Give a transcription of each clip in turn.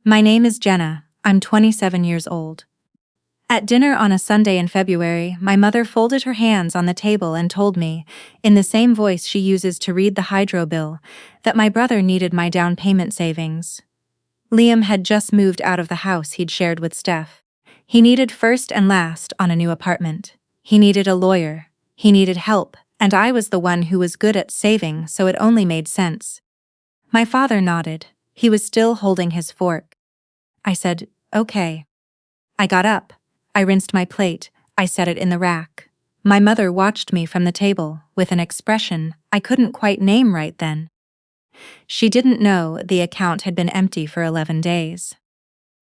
My name is Jenna. I'm 27 years old. At dinner on a Sunday in February, my mother folded her hands on the table and told me, in the same voice she uses to read the hydro bill, that my brother needed my down payment savings. Liam had just moved out of the house he'd shared with Steph. He needed first and last on a new apartment. He needed a lawyer. He needed help, and I was the one who was good at saving, so it only made sense. My father nodded. He was still holding his fork. I said, "Okay." I got up. I rinsed my plate. I set it in the rack. My mother watched me from the table, with an expression I couldn't quite name right then. She didn't know the account had been empty for 11 days.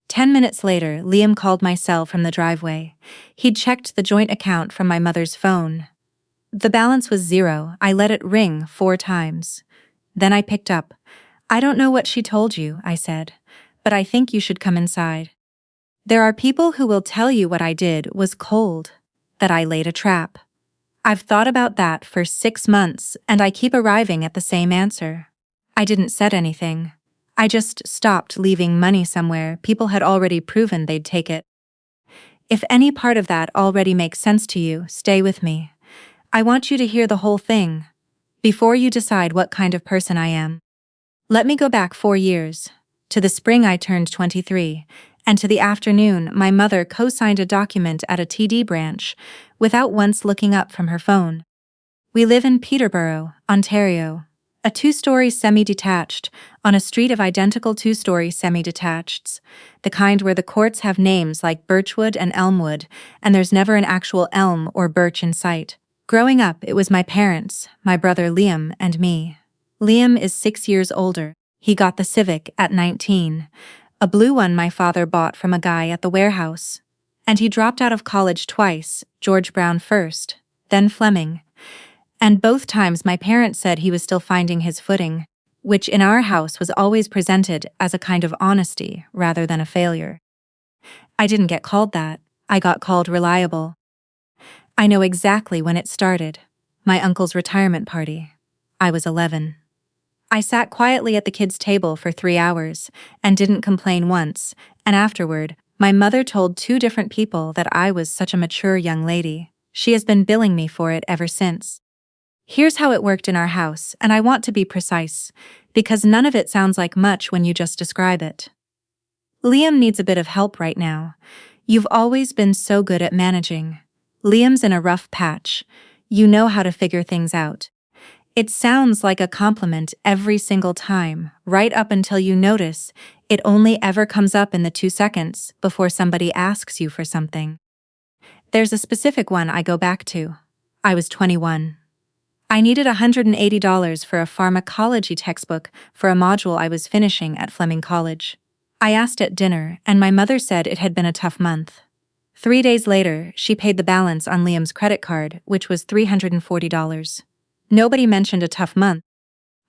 10 minutes later, Liam called my cell from the driveway. He'd checked the joint account from my mother's phone. The balance was 0. I let it ring 4 times. Then I picked up. "I don't know what she told you," I said, "but I think you should come inside. There are people who will tell you what I did was cold, that I laid a trap. I've thought about that for 6 months, and I keep arriving at the same answer. I didn't set anything. I just stopped leaving money somewhere people had already proven they'd take it. If any part of that already makes sense to you, stay with me. I want you to hear the whole thing, before you decide what kind of person I am. Let me go back 4 years, to the spring I turned 23, and to the afternoon my mother co-signed a document at a TD branch, without once looking up from her phone. We live in Peterborough, Ontario, a 2-story semi-detached, on a street of identical 2-story semi-detacheds, the kind where the courts have names like Birchwood and Elmwood, and there's never an actual elm or birch in sight. Growing up, it was my parents, my brother Liam, and me. Liam is 6 years older. He got the Civic at 19, a blue one my father bought from a guy at the warehouse. And he dropped out of college twice, George Brown first, then Fleming. And both times my parents said he was still finding his footing, which in our house was always presented as a kind of honesty rather than a failure. I didn't get called that. I got called reliable. I know exactly when it started. My uncle's retirement party. I was 11. I sat quietly at the kids' table for 3 hours and didn't complain once, and afterward, my mother told 2 different people that I was such a mature young lady. She has been billing me for it ever since. Here's how it worked in our house, and I want to be precise, because none of it sounds like much when you just describe it. Liam needs a bit of help right now. You've always been so good at managing. Liam's in a rough patch. You know how to figure things out. It sounds like a compliment every single time, right up until you notice it only ever comes up in the 2 seconds before somebody asks you for something. There's a specific one I go back to. I was 21. I needed $180 for a pharmacology textbook for a module I was finishing at Fleming College. I asked at dinner, and my mother said it had been a tough month. 3 days later, she paid the balance on Liam's credit card, which was $340. Nobody mentioned a tough month.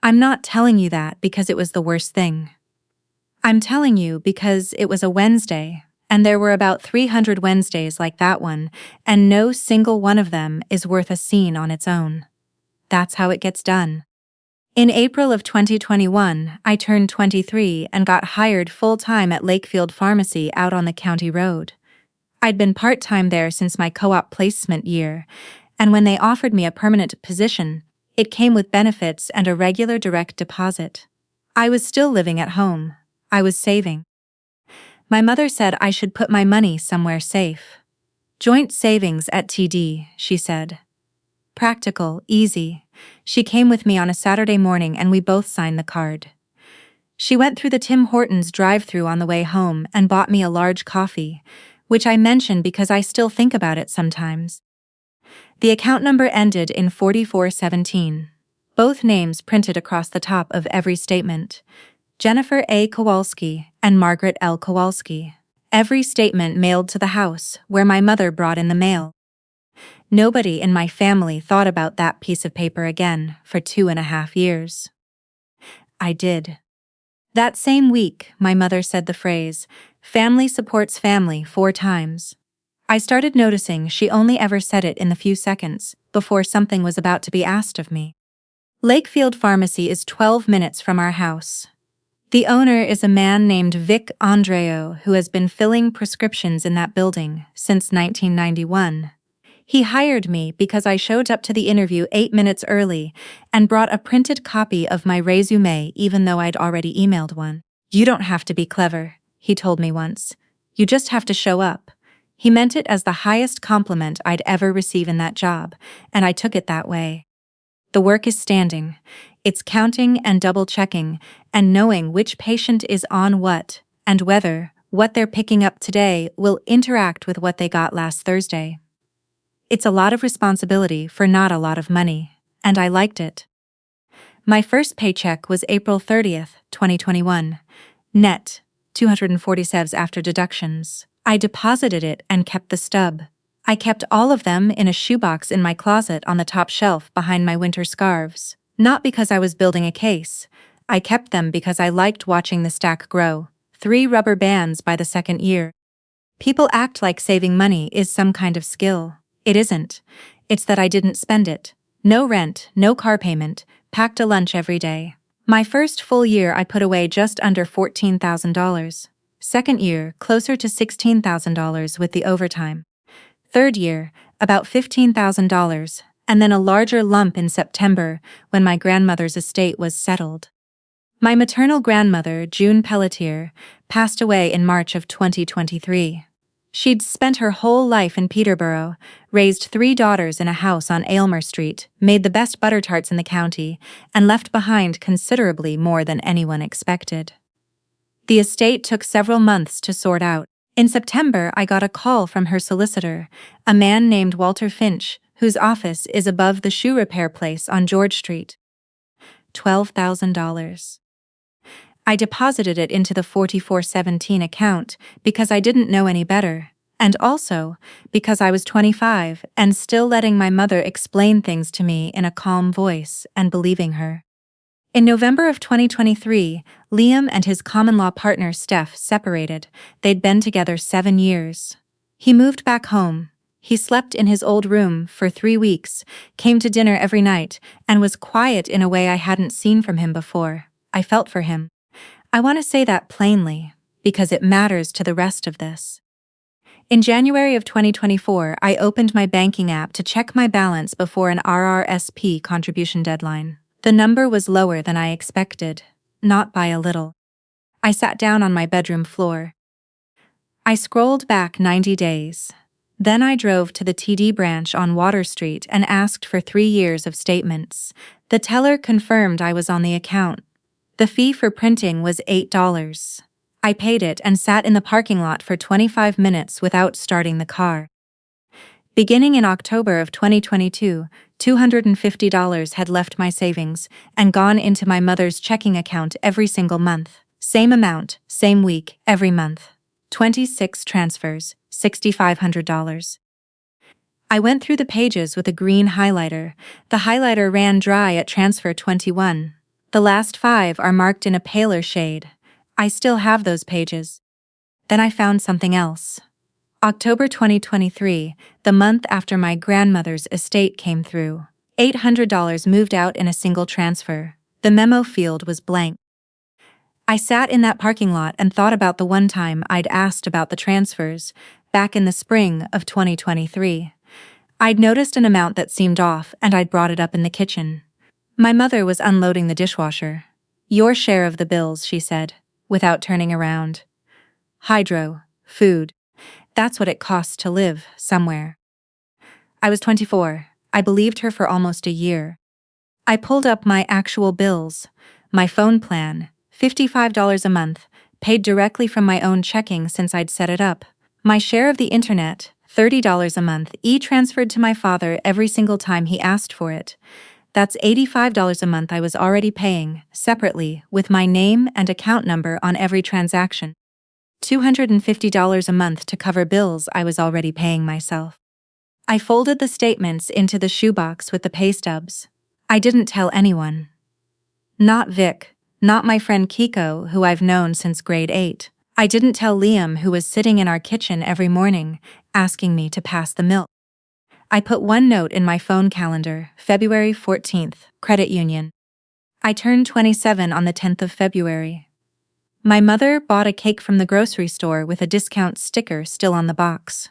I'm not telling you that because it was the worst thing. I'm telling you because it was a Wednesday, and there were about 300 Wednesdays like that one, and no single one of them is worth a scene on its own. That's how it gets done. In April of 2021, I turned 23 and got hired full-time at Lakefield Pharmacy out on the county road. I'd been part-time there since my co-op placement year, and when they offered me a permanent position, it came with benefits and a regular direct deposit. I was still living at home. I was saving. My mother said I should put my money somewhere safe. Joint savings at TD, she said. Practical, easy. She came with me on a Saturday morning and we both signed the card. She went through the Tim Hortons drive-thru on the way home and bought me a large coffee, which I mention because I still think about it sometimes. The account number ended in 4417. Both names printed across the top of every statement. Jennifer A. Kowalski and Margaret L. Kowalski. Every statement mailed to the house where my mother brought in the mail. Nobody in my family thought about that piece of paper again for 2.5 years. I did. That same week, my mother said the phrase, "Family supports family," 4 times. I started noticing she only ever said it in the few seconds before something was about to be asked of me. Lakefield Pharmacy is 12 minutes from our house. The owner is a man named Vic Andreo who has been filling prescriptions in that building since 1991. He hired me because I showed up to the interview 8 minutes early and brought a printed copy of my resume even though I'd already emailed one. "You don't have to be clever," he told me once. "You just have to show up." He meant it as the highest compliment I'd ever receive in that job, and I took it that way. The work is standing. It's counting and double-checking and knowing which patient is on what and whether what they're picking up today will interact with what they got last Thursday. It's a lot of responsibility for not a lot of money, and I liked it. My first paycheck was April 30th, 2021. Net, 247 after deductions. I deposited it and kept the stub. I kept all of them in a shoebox in my closet on the top shelf behind my winter scarves. Not because I was building a case. I kept them because I liked watching the stack grow. 3 rubber bands by the second year. People act like saving money is some kind of skill. It isn't. It's that I didn't spend it. No rent, no car payment, packed a lunch every day. My first full year I put away just under $14,000. Second year, closer to $16,000 with the overtime. Third year, about $15,000, and then a larger lump in September when my grandmother's estate was settled. My maternal grandmother, June Pelletier, passed away in March of 2023. She'd spent her whole life in Peterborough, raised 3 daughters in a house on Aylmer Street, made the best butter tarts in the county, and left behind considerably more than anyone expected. The estate took several months to sort out. In September, I got a call from her solicitor, a man named Walter Finch, whose office is above the shoe repair place on George Street. $12,000. I deposited it into the 4417 account because I didn't know any better, and also because I was 25 and still letting my mother explain things to me in a calm voice and believing her. In November of 2023, Liam and his common-law partner Steph separated. They'd been together 7 years. He moved back home. He slept in his old room for 3 weeks, came to dinner every night, and was quiet in a way I hadn't seen from him before. I felt for him. I want to say that plainly, because it matters to the rest of this. In January of 2024, I opened my banking app to check my balance before an RRSP contribution deadline. The number was lower than I expected, not by a little. I sat down on my bedroom floor. I scrolled back 90 days. Then I drove to the TD branch on Water Street and asked for 3 years of statements. The teller confirmed I was on the account. The fee for printing was $8. I paid it and sat in the parking lot for 25 minutes without starting the car. Beginning in October of 2022, $250 had left my savings and gone into my mother's checking account every single month. Same amount, same week, every month. 26 transfers, $6,500. I went through the pages with a green highlighter. The highlighter ran dry at transfer 21. The last 5 are marked in a paler shade. I still have those pages. Then I found something else. October 2023, the month after my grandmother's estate came through. $800 moved out in a single transfer. The memo field was blank. I sat in that parking lot and thought about the one time I'd asked about the transfers, back in the spring of 2023. I'd noticed an amount that seemed off and I'd brought it up in the kitchen. My mother was unloading the dishwasher. "Your share of the bills," she said, without turning around. "Hydro, food. That's what it costs to live somewhere." I was 24. I believed her for almost a year. I pulled up my actual bills. My phone plan, $55 a month, paid directly from my own checking since I'd set it up. My share of the internet, $30 a month, transferred to my father every single time he asked for it. That's $85 a month I was already paying, separately, with my name and account number on every transaction. $250 a month to cover bills I was already paying myself. I folded the statements into the shoebox with the pay stubs. I didn't tell anyone. Not Vic, not my friend Kiko, who I've known since grade 8. I didn't tell Liam, who was sitting in our kitchen every morning, asking me to pass the milk. I put one note in my phone calendar, February 14th, credit union. I turned 27 on the 10th of February. My mother bought a cake from the grocery store with a discount sticker still on the box.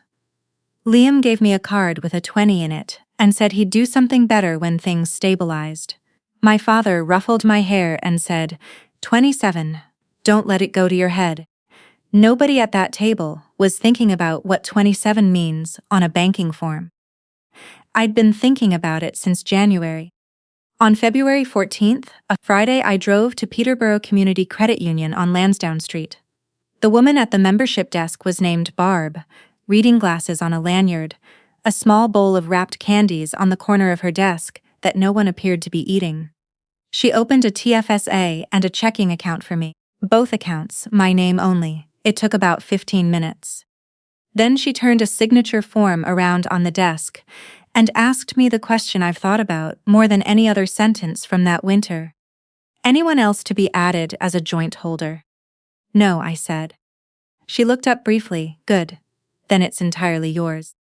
Liam gave me a card with a 20 in it and said he'd do something better when things stabilized. My father ruffled my hair and said, 27. Don't let it go to your head. Nobody at that table was thinking about what 27 means on a banking form. I'd been thinking about it since January. On February 14th, a Friday, I drove to Peterborough Community Credit Union on Lansdowne Street. The woman at the membership desk was named Barb, reading glasses on a lanyard, a small bowl of wrapped candies on the corner of her desk that no one appeared to be eating. She opened a TFSA and a checking account for me. Both accounts, my name only. It took about 15 minutes. Then she turned a signature form around on the desk and asked me the question I've thought about more than any other sentence from that winter. Anyone else to be added as a joint holder? No, I said. She looked up briefly. Good. Then it's entirely yours.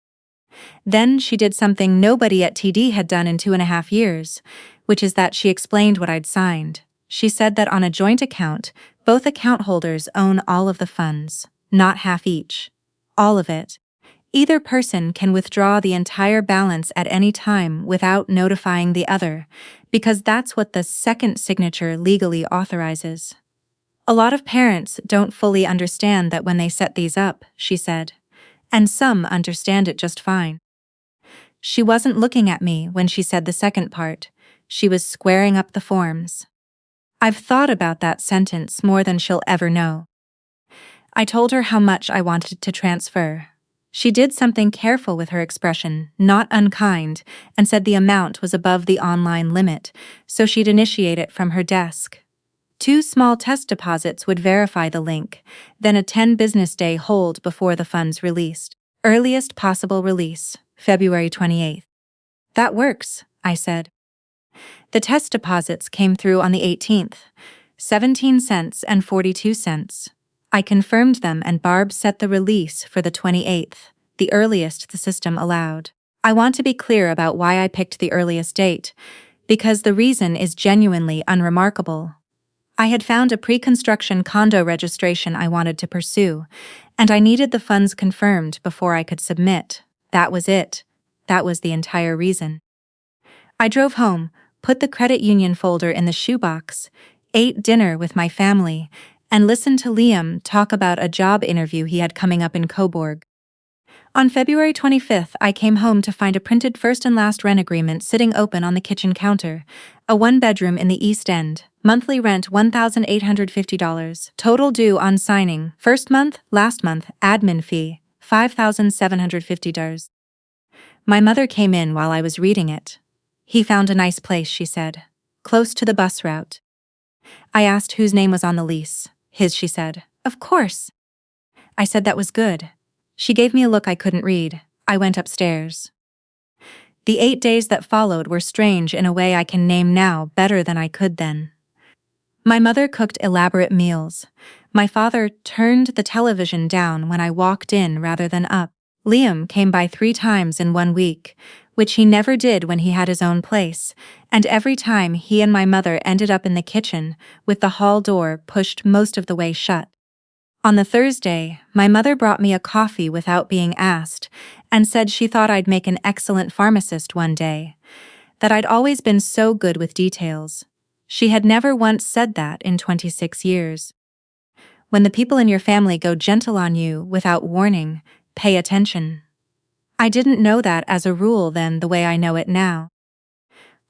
Then she did something nobody at TD had done in 2.5 years, which is that she explained what I'd signed. She said that on a joint account, both account holders own all of the funds, not half each. All of it. Either person can withdraw the entire balance at any time without notifying the other, because that's what the second signature legally authorizes. A lot of parents don't fully understand that when they set these up, she said. And some understand it just fine. She wasn't looking at me when she said the second part. She was squaring up the forms. I've thought about that sentence more than she'll ever know. I told her how much I wanted to transfer. She did something careful with her expression, not unkind, and said the amount was above the online limit, so she'd initiate it from her desk. 2 small test deposits would verify the link, then a 10-business-day hold before the funds released. Earliest possible release, February 28th. That works, I said. The test deposits came through on the 18th, 17 cents and 42 cents. I confirmed them and Barb set the release for the 28th, the earliest the system allowed. I want to be clear about why I picked the earliest date, because the reason is genuinely unremarkable. I had found a pre-construction condo registration I wanted to pursue, and I needed the funds confirmed before I could submit. That was it. That was the entire reason. I drove home, put the credit union folder in the shoebox, ate dinner with my family, and listened to Liam talk about a job interview he had coming up in Cobourg. On February 25th, I came home to find a printed first and last rent agreement sitting open on the kitchen counter, a 1-bedroom in the East End, monthly rent $1,850, total due on signing, first month, last month, admin fee, $5,750. My mother came in while I was reading it. He found a nice place, she said, close to the bus route. I asked whose name was on the lease. His, she said. Of course. I said that was good. She gave me a look I couldn't read. I went upstairs. The 8 days that followed were strange in a way I can name now better than I could then. My mother cooked elaborate meals. My father turned the television down when I walked in rather than up. Liam came by 3 times in 1 week, which he never did when he had his own place, and every time he and my mother ended up in the kitchen, with the hall door pushed most of the way shut. On the Thursday, my mother brought me a coffee without being asked, and said she thought I'd make an excellent pharmacist one day, that I'd always been so good with details. She had never once said that in 26 years. When the people in your family go gentle on you without warning, pay attention. I didn't know that as a rule then the way I know it now.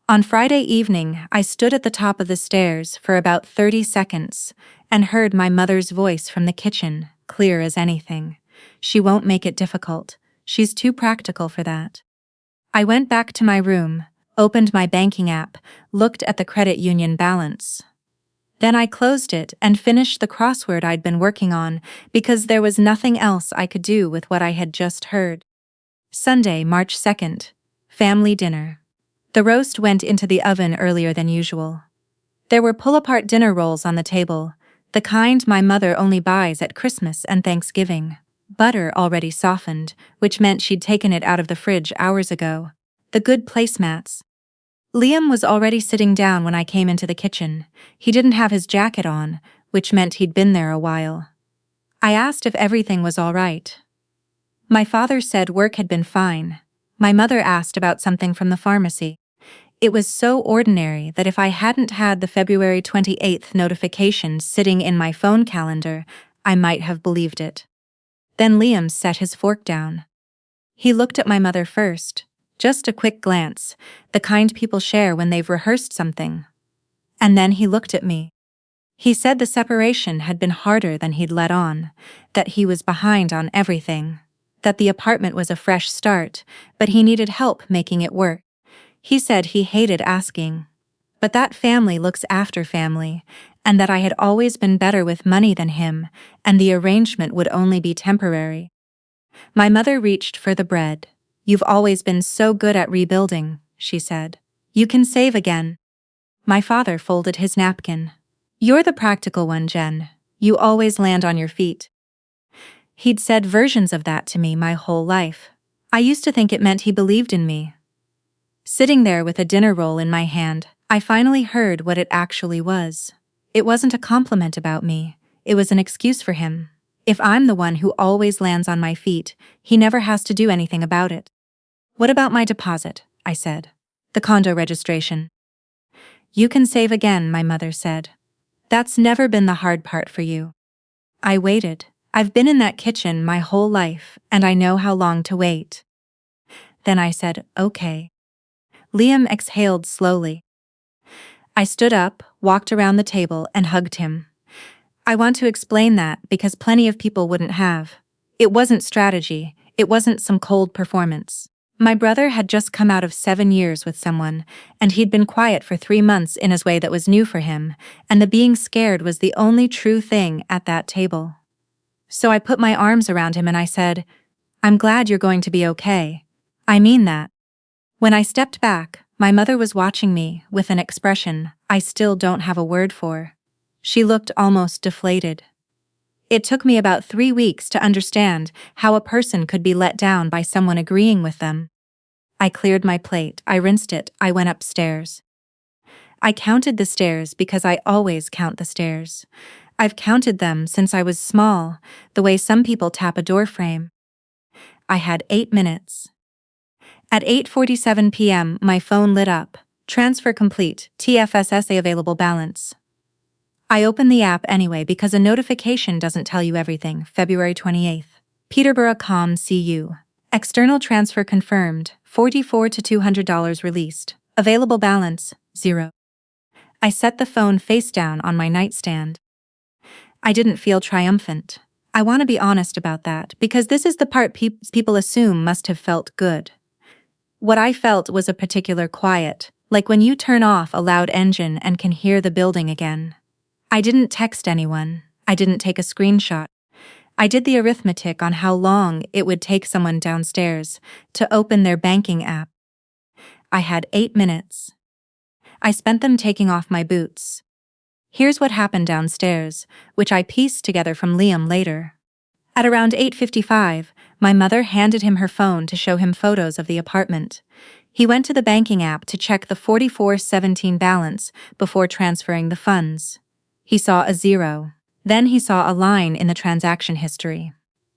On Friday evening, I stood at the top of the stairs for about 30 seconds and heard my mother's voice from the kitchen, clear as anything. She won't make it difficult. She's too practical for that. I went back to my room, opened my banking app, looked at the credit union balance. Then I closed it and finished the crossword I'd been working on because there was nothing else I could do with what I had just heard. Sunday, March 2nd. Family dinner. The roast went into the oven earlier than usual. There were pull-apart dinner rolls on the table, the kind my mother only buys at Christmas and Thanksgiving. Butter already softened, which meant she'd taken it out of the fridge hours ago. The good placemats. Liam was already sitting down when I came into the kitchen. He didn't have his jacket on, which meant he'd been there a while. I asked if everything was all right. My father said work had been fine. My mother asked about something from the pharmacy. It was so ordinary that if I hadn't had the February 28th notification sitting in my phone calendar, I might have believed it. Then Liam set his fork down. He looked at my mother first, just a quick glance, the kind people share when they've rehearsed something. And then he looked at me. He said the separation had been harder than he'd let on, that he was behind on everything, that the apartment was a fresh start, but he needed help making it work. He said he hated asking, but that family looks after family, and that I had always been better with money than him, and the arrangement would only be temporary. My mother reached for the bread. "You've always been so good at rebuilding," she said. "You can save again." My father folded his napkin. "You're the practical one, Jen. You always land on your feet." He'd said versions of that to me my whole life. I used to think it meant he believed in me. Sitting there with a dinner roll in my hand, I finally heard what it actually was. It wasn't a compliment about me, it was an excuse for him. If I'm the one who always lands on my feet, he never has to do anything about it. "What about my deposit?" I said. "The condo registration." "You can save again," my mother said. "That's never been the hard part for you." I waited. I've been in that kitchen my whole life, and I know how long to wait. Then I said, "Okay." Liam exhaled slowly. I stood up, walked around the table, and hugged him. I want to explain that because plenty of people wouldn't have. It wasn't strategy, it wasn't some cold performance. My brother had just come out of 7 years with someone, and he'd been quiet for 3 months in a way that was new for him, and the being scared was the only true thing at that table. So I put my arms around him and I said, "I'm glad you're going to be okay. I mean that." When I stepped back, my mother was watching me with an expression I still don't have a word for. She looked almost deflated. It took me about 3 weeks to understand how a person could be let down by someone agreeing with them. I cleared my plate, I rinsed it, I went upstairs. I counted the stairs because I always count the stairs. I've counted them since I was small, the way some people tap a door frame. I had 8 minutes. At 8:47 p.m., my phone lit up. "Transfer complete, TFSSA available balance." I opened the app anyway because a notification doesn't tell you everything. February 28th. Peterborough Com CU. External transfer confirmed, $44 to $200 released. Available balance, 0. I set the phone face down on my nightstand. I didn't feel triumphant. I want to be honest about that because this is the part people assume must have felt good. What I felt was a particular quiet, like when you turn off a loud engine and can hear the building again. I didn't text anyone. I didn't take a screenshot. I did the arithmetic on how long it would take someone downstairs to open their banking app. I had 8 minutes. I spent them taking off my boots. Here's what happened downstairs, which I pieced together from Liam later. At around 8:55, my mother handed him her phone to show him photos of the apartment. He went to the banking app to check the $44.17 balance before transferring the funds. He saw a 0. Then he saw a line in the transaction history.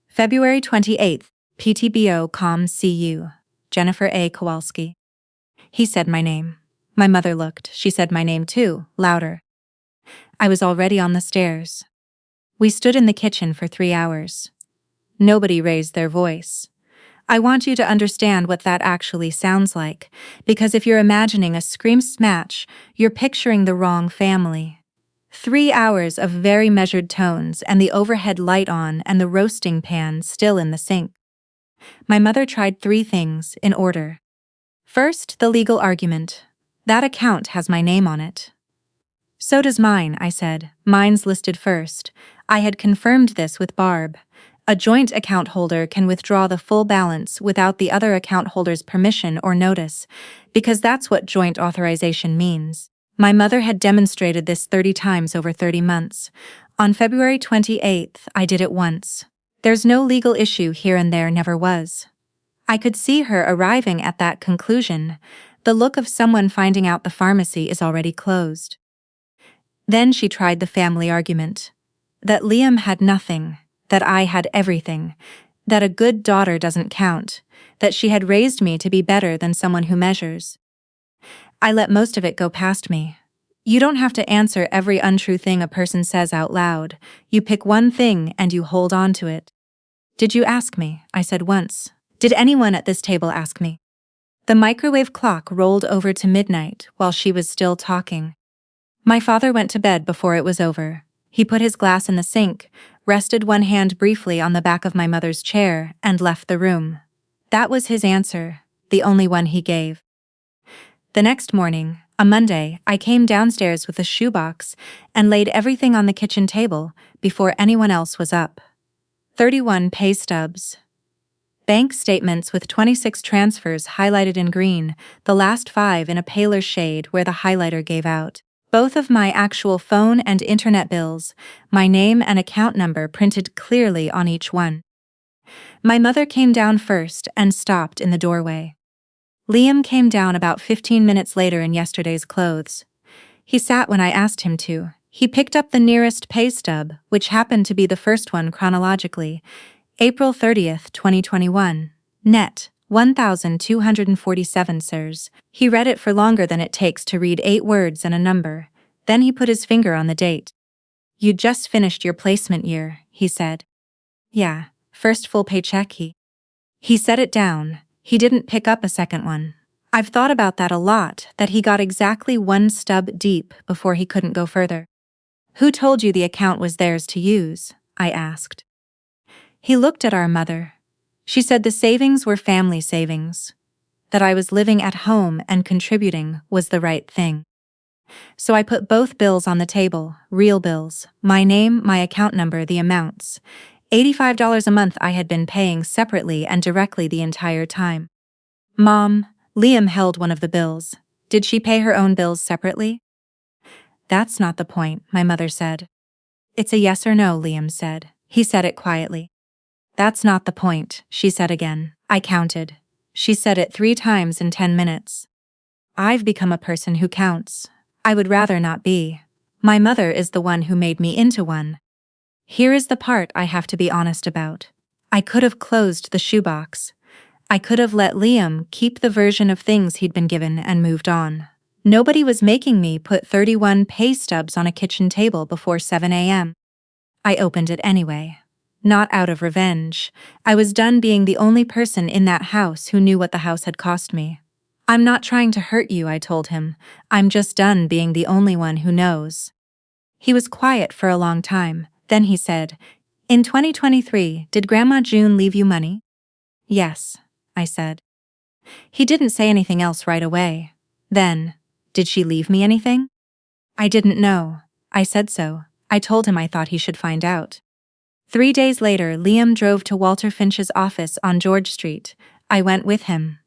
February 28th, PTBO Com CU. Jennifer A. Kowalski. He said my name. My mother looked. She said my name too, louder. I was already on the stairs. We stood in the kitchen for 3 hours. Nobody raised their voice. I want you to understand what that actually sounds like, because if you're imagining a scream smash, you're picturing the wrong family. 3 hours of very measured tones and the overhead light on and the roasting pan still in the sink. My mother tried 3 things in order. First, the legal argument. That account has my name on it. So does mine, I said. Mine's listed first. I had confirmed this with Barb. A joint account holder can withdraw the full balance without the other account holder's permission or notice, because that's what joint authorization means. My mother had demonstrated this 30 times over 30 months. On February 28th, I did it once. There's no legal issue here and there, never was. I could see her arriving at that conclusion, the look of someone finding out the pharmacy is already closed. Then she tried the family argument. That Liam had nothing, that I had everything, that a good daughter doesn't count, that she had raised me to be better than someone who measures. I let most of it go past me. You don't have to answer every untrue thing a person says out loud. You pick one thing and you hold on to it. Did you ask me? I said once. Did anyone at this table ask me? The microwave clock rolled over to midnight while she was still talking. My father went to bed before it was over. He put his glass in the sink, rested one hand briefly on the back of my mother's chair, and left the room. That was his answer, the only one he gave. The next morning, a Monday, I came downstairs with a shoebox and laid everything on the kitchen table before anyone else was up. 31 pay stubs. Bank statements with 26 transfers highlighted in green, the last 5 in a paler shade where the highlighter gave out. Both of my actual phone and internet bills, my name and account number printed clearly on each one. My mother came down first and stopped in the doorway. Liam came down about 15 minutes later in yesterday's clothes. He sat when I asked him to. He picked up the nearest pay stub, which happened to be the first one chronologically. April 30th, 2021. Net, 1,247 sirs. He read it for longer than it takes to read 8 words and a number. Then he put his finger on the date. You just finished your placement year, he said. Yeah, first full paycheck. He set it down. He didn't pick up a second one. I've thought about that a lot, that he got exactly 1 stub deep before he couldn't go further. Who told you the account was theirs to use? I asked. He looked at our mother. She said the savings were family savings. That I was living at home and contributing was the right thing. So I put both bills on the table, real bills, my name, my account number, the amounts. $85 a month I had been paying separately and directly the entire time. Mom, Liam held one of the bills. Did she pay her own bills separately? That's not the point, my mother said. It's a yes or no, Liam said. He said it quietly. That's not the point, she said again. I counted. She said it 3 times in 10 minutes. I've become a person who counts. I would rather not be. My mother is the one who made me into one. Here is the part I have to be honest about. I could have closed the shoebox. I could have let Liam keep the version of things he'd been given and moved on. Nobody was making me put 31 pay stubs on a kitchen table before 7 a.m. I opened it anyway. Not out of revenge. I was done being the only person in that house who knew what the house had cost me. I'm not trying to hurt you, I told him. I'm just done being the only one who knows. He was quiet for a long time. Then he said, in 2023, did Grandma June leave you money? Yes, I said. He didn't say anything else right away. Then, did she leave me anything? I didn't know. I said so. I told him I thought he should find out. 3 days later, Liam drove to Walter Finch's office on George Street. I went with him.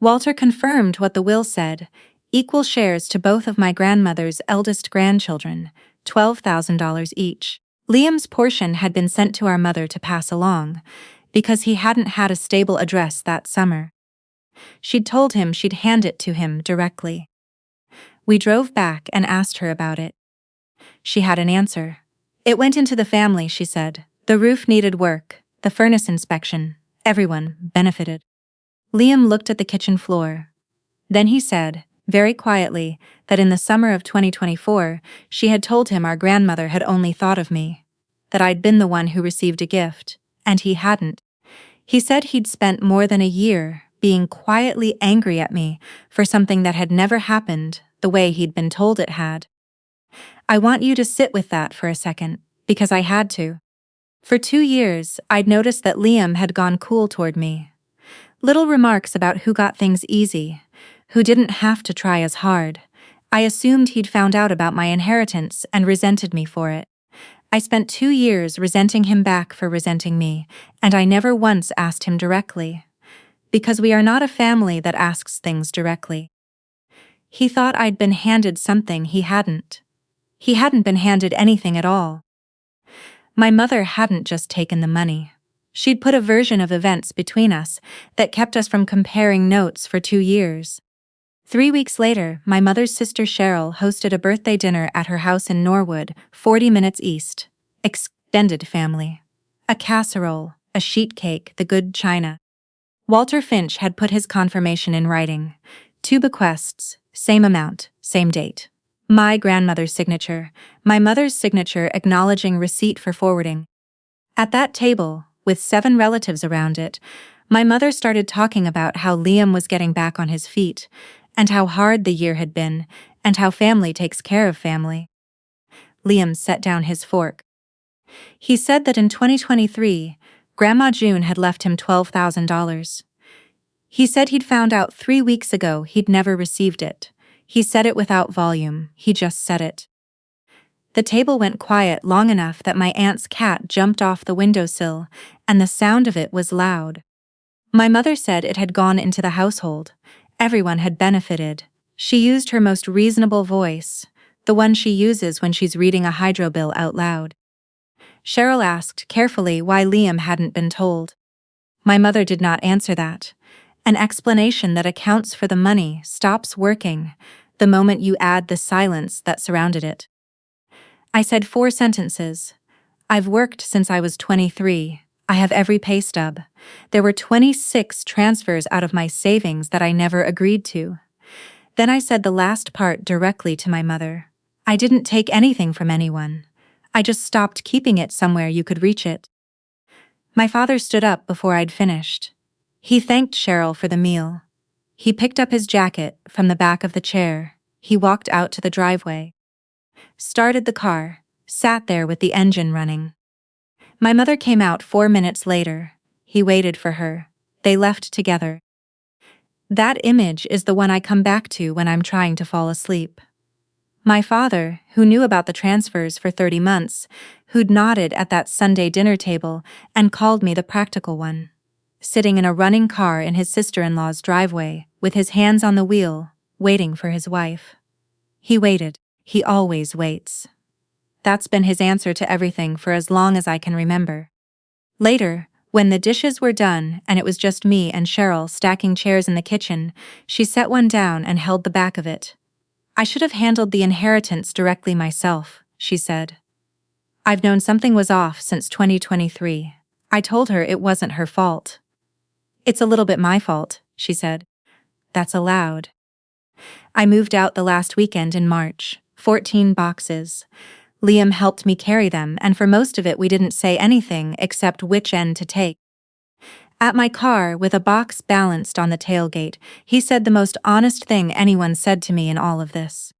Walter confirmed what the will said, equal shares to both of my grandmother's eldest grandchildren, $12,000 each. Liam's portion had been sent to our mother to pass along, because he hadn't had a stable address that summer. She'd told him she'd hand it to him directly. We drove back and asked her about it. She had an answer. It went into the family, she said. The roof needed work, the furnace inspection. Everyone benefited. Liam looked at the kitchen floor. Then he said, very quietly, that in the summer of 2024, she had told him our grandmother had only thought of me, that I'd been the one who received a gift, and he hadn't. He said he'd spent more than a year being quietly angry at me for something that had never happened the way he'd been told it had. I want you to sit with that for a second, because I had to. For 2 years, I'd noticed that Liam had gone cool toward me. Little remarks about who got things easy, who didn't have to try as hard. I assumed he'd found out about my inheritance and resented me for it. I spent 2 years resenting him back for resenting me, and I never once asked him directly. Because we are not a family that asks things directly. He thought I'd been handed something he hadn't. He hadn't been handed anything at all. My mother hadn't just taken the money. She'd put a version of events between us that kept us from comparing notes for 2 years. 3 weeks later, my mother's sister Cheryl hosted a birthday dinner at her house in Norwood, 40 minutes east. Extended family. A casserole, a sheet cake, the good china. Walter Finch had put his confirmation in writing. 2 bequests, same amount, same date. My grandmother's signature, my mother's signature acknowledging receipt for forwarding. At that table, with 7 relatives around it, my mother started talking about how Liam was getting back on his feet, and how hard the year had been, and how family takes care of family. Liam set down his fork. He said that in 2023, Grandma June had left him $12,000. He said he'd found out 3 weeks ago he'd never received it. He said it without volume, he just said it. The table went quiet long enough that my aunt's cat jumped off the windowsill, and the sound of it was loud. My mother said it had gone into the household. Everyone had benefited. She used her most reasonable voice, the one she uses when she's reading a hydro bill out loud. Cheryl asked carefully why Liam hadn't been told. My mother did not answer that. An explanation that accounts for the money stops working the moment you add the silence that surrounded it. I said 4 sentences. I've worked since I was 23. I have every pay stub. There were 26 transfers out of my savings that I never agreed to. Then I said the last part directly to my mother. I didn't take anything from anyone. I just stopped keeping it somewhere you could reach it. My father stood up before I'd finished. He thanked Cheryl for the meal. He picked up his jacket from the back of the chair. He walked out to the driveway. Started the car, sat there with the engine running. My mother came out 4 minutes later. He waited for her. They left together. That image is the one I come back to when I'm trying to fall asleep. My father, who knew about the transfers for 30 months, who'd nodded at that Sunday dinner table and called me the practical one. Sitting in a running car in his sister-in-law's driveway, with his hands on the wheel, waiting for his wife. He waited. He always waits. That's been his answer to everything for as long as I can remember. Later, when the dishes were done and it was just me and Cheryl stacking chairs in the kitchen, she set one down and held the back of it. I should have handled the inheritance directly myself, she said. I've known something was off since 2023. I told her it wasn't her fault. It's a little bit my fault, she said. That's allowed. I moved out the last weekend in March, 14 boxes. Liam helped me carry them, and for most of it we didn't say anything except which end to take. At my car, with a box balanced on the tailgate, he said the most honest thing anyone said to me in all of this.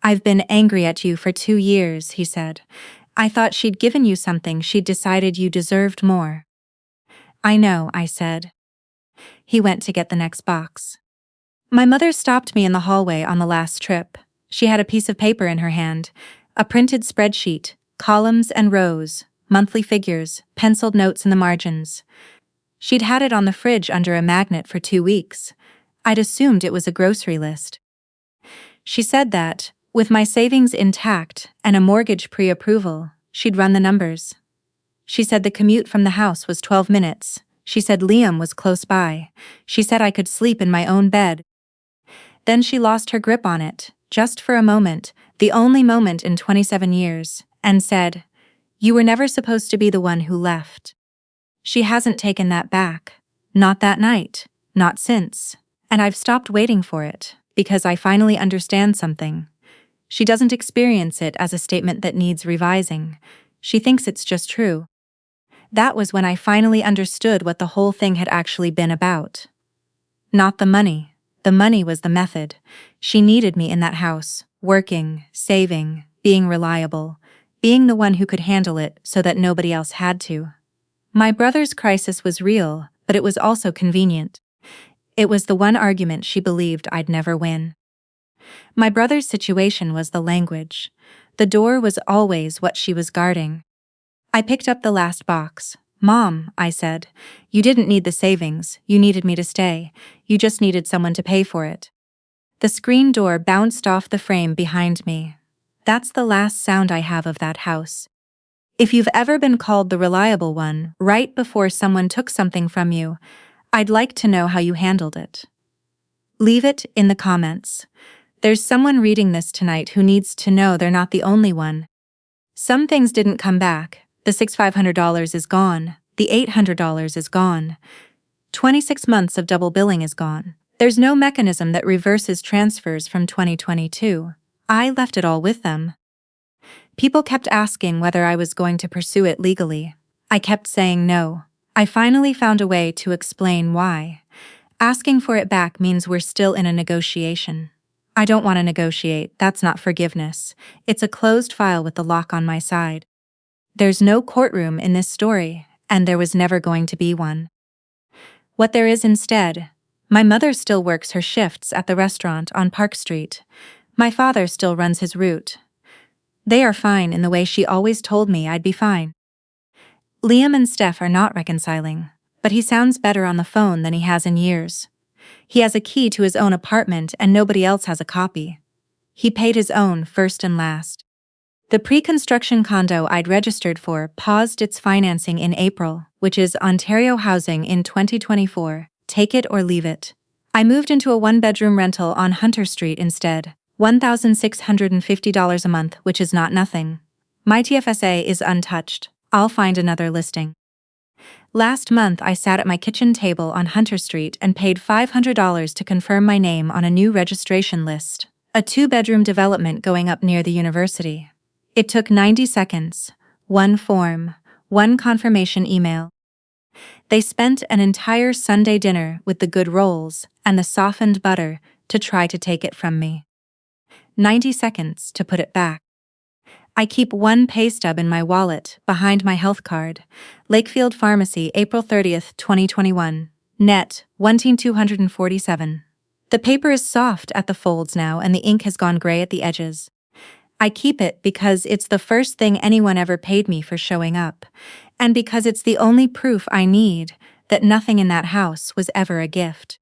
I've been angry at you for 2 years, he said. I thought she'd given you something she'd decided you deserved more. I know, I said. He went to get the next box. My mother stopped me in the hallway on the last trip. She had a piece of paper in her hand, a printed spreadsheet, columns and rows, monthly figures, penciled notes in the margins. She'd had it on the fridge under a magnet for 2 weeks. I'd assumed it was a grocery list. She said that, with my savings intact and a mortgage pre-approval, she'd run the numbers. She said the commute from the house was 12 minutes. She said Liam was close by. She said I could sleep in my own bed. Then she lost her grip on it, just for a moment, the only moment in 27 years, and said, "You were never supposed to be the one who left." She hasn't taken that back. Not that night. Not since. And I've stopped waiting for it, because I finally understand something. She doesn't experience it as a statement that needs revising. She thinks it's just true. That was when I finally understood what the whole thing had actually been about. Not the money. The money was the method. She needed me in that house, working, saving, being reliable, being the one who could handle it so that nobody else had to. My brother's crisis was real, but it was also convenient. It was the one argument she believed I'd never win. My brother's situation was the language. The door was always what she was guarding. I picked up the last box. "Mom," I said, "you didn't need the savings, you needed me to stay. You just needed someone to pay for it." The screen door bounced off the frame behind me. That's the last sound I have of that house. If you've ever been called the reliable one right before someone took something from you, I'd like to know how you handled it. Leave it in the comments. There's someone reading this tonight who needs to know they're not the only one. Some things didn't come back. The $6,500 is gone. The $800 is gone. 26 months of double billing is gone. There's no mechanism that reverses transfers from 2022. I left it all with them. People kept asking whether I was going to pursue it legally. I kept saying no. I finally found a way to explain why. Asking for it back means we're still in a negotiation. I don't want to negotiate, that's not forgiveness. It's a closed file with the lock on my side. There's no courtroom in this story, and there was never going to be one. What there is instead, my mother still works her shifts at the restaurant on Park Street. My father still runs his route. They are fine in the way she always told me I'd be fine. Liam and Steph are not reconciling, but he sounds better on the phone than he has in years. He has a key to his own apartment and nobody else has a copy. He paid his own first and last. The pre-construction condo I'd registered for paused its financing in April, which is Ontario Housing in 2024. Take it or leave it. I moved into a one-bedroom rental on Hunter Street instead. $1,650 a month, which is not nothing. My TFSA is untouched. I'll find another listing. Last month I sat at my kitchen table on Hunter Street and paid $500 to confirm my name on a new registration list. A two-bedroom development going up near the university. It took 90 seconds, one form, one confirmation email. They spent an entire Sunday dinner with the good rolls and the softened butter to try to take it from me. 90 seconds to put it back. I keep one pay stub in my wallet behind my health card. Lakefield Pharmacy, April 30th, 2021. Net, $1,247. The paper is soft at the folds now and the ink has gone gray at the edges. I keep it because it's the first thing anyone ever paid me for showing up, and because it's the only proof I need that nothing in that house was ever a gift.